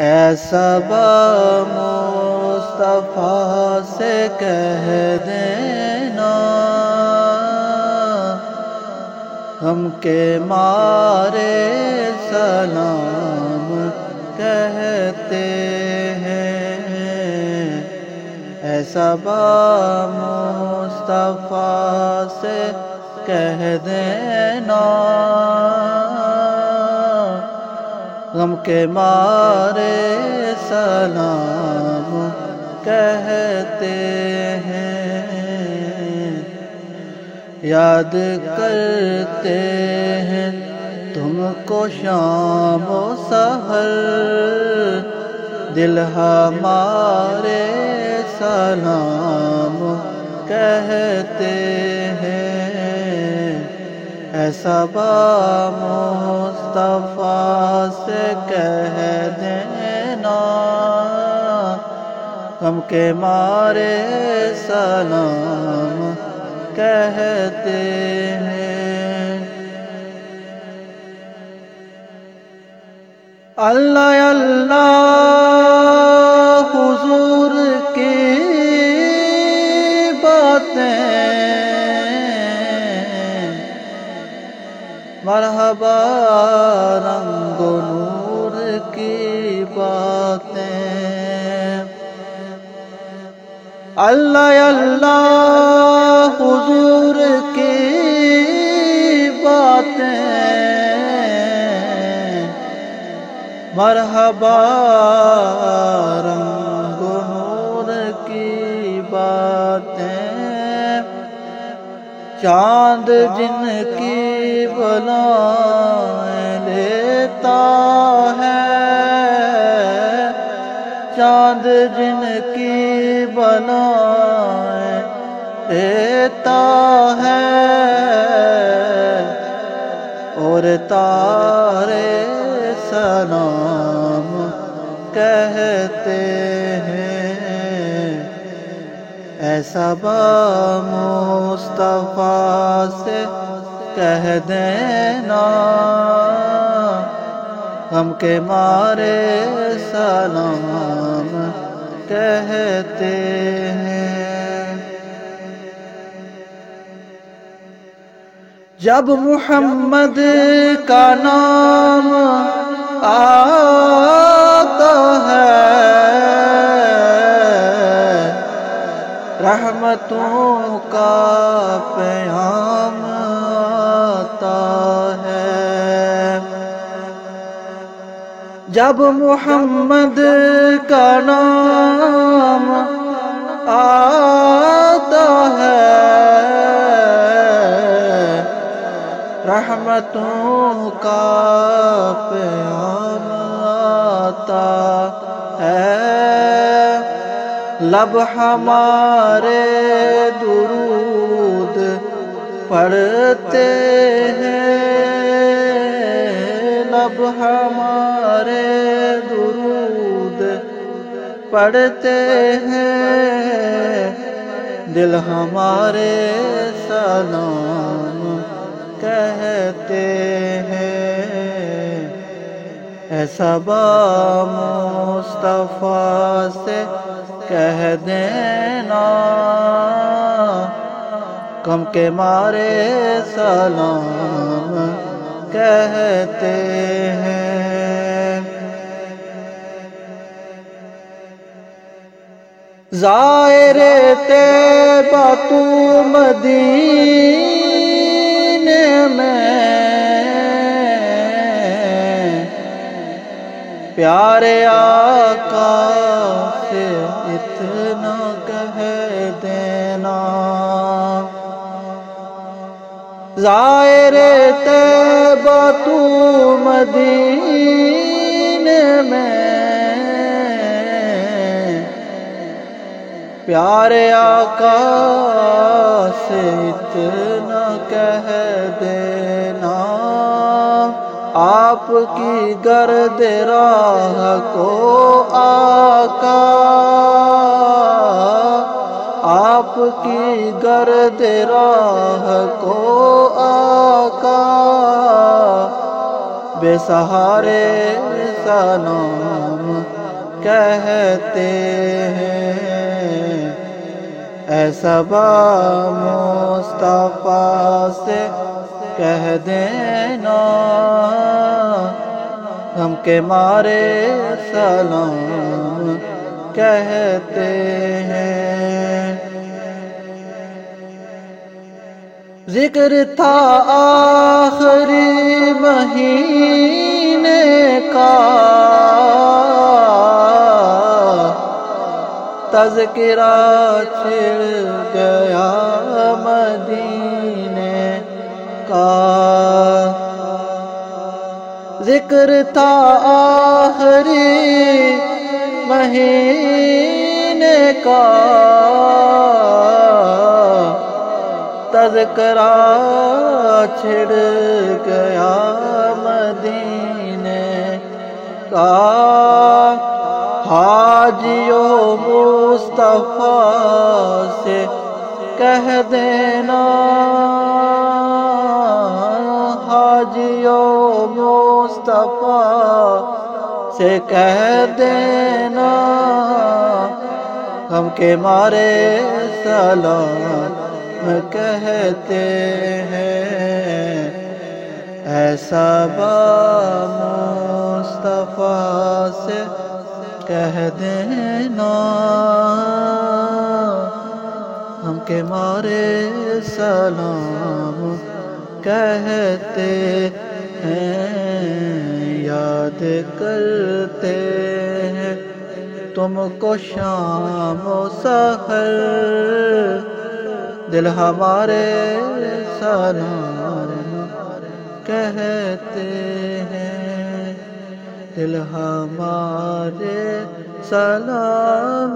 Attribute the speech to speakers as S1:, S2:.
S1: ایسا بامصطفیٰ سے کہہ دینا ہم کے مارے سلام کہتے ہیں۔ ایسا بامصطفیٰ سے کہہ دینا غم کے مارے سلام کہتے ہیں۔ یاد کرتے ہیں تم کو شام و سحر، دل ہمارے سلام کہتے ہیں۔ ایسا بامصطفیٰ سے کہہ دینا غم کے مارے سلام کہتے ہیں۔ اللہ اللہ حضور کی باتیں، مرحبا رنگ و نور کی باتیں۔ اللہ اللہ حضور کی باتیں، مرحبا رنگ و نور کی باتیں۔ چاند جن کی بلائیں لیتا ہے، چاند جن کی بلائیں لیتا ہے، اور تارے سلام کہتے ہیں۔ ایسا بامصطفیٰ سے کہہ دینا غم کے مارے سلام کہتے ہیں۔ جب محمد کا نام آتا ہے، رحمتوں کا پیام آتا ہے۔ جب محمد کا نام آتا ہے، رحمتوں کا پیام آتا ہے۔ لب ہمارے درود پڑھتے ہیں، لب ہمارے درود پڑھتے ہیں، دل ہمارے سلام کہتے ہیں۔ ایسا بامصطفیٰ سے کہہ دینا غم کے مارے سلام کہتے ہیں۔ زائر طیبہ تو مدینے میں، پیارے آقا سے اتنا کہہ دینا۔ زائر طیبہ تو مدینے میں، پیارے آقا سے اتنا کہہ دینا۔ آپ کی گرد راہ کو آقا، آپ کی گرد راہ کو آقا، بے سہارے سلام کہتے ہیں، اے صبا مصطفیٰ سے کہہ دینا غم کے مارے سلام کہتے ہیں۔ ذکر تھا آخری مہینے کا، تذکرہ چھڑ گیا مدینے کا۔ ذکر تھا آخری مہینے کا، تذکرہ چھڑ گیا مدینے کا۔ حاجیوں مصطفیٰ سے کہہ دینا، حاجیوں مصطفیٰ سے کہہ دینا غم کے مارے سلام کہتے ہیں، اے صبا مصطفیٰ سے کہہ دینا غم کے مارے سلام کہتے ہیں۔ یاد کرتے ہیں تم کو شام و سحر، دل ہمارے سلام کہتے ہیں، دل ہمارے سلام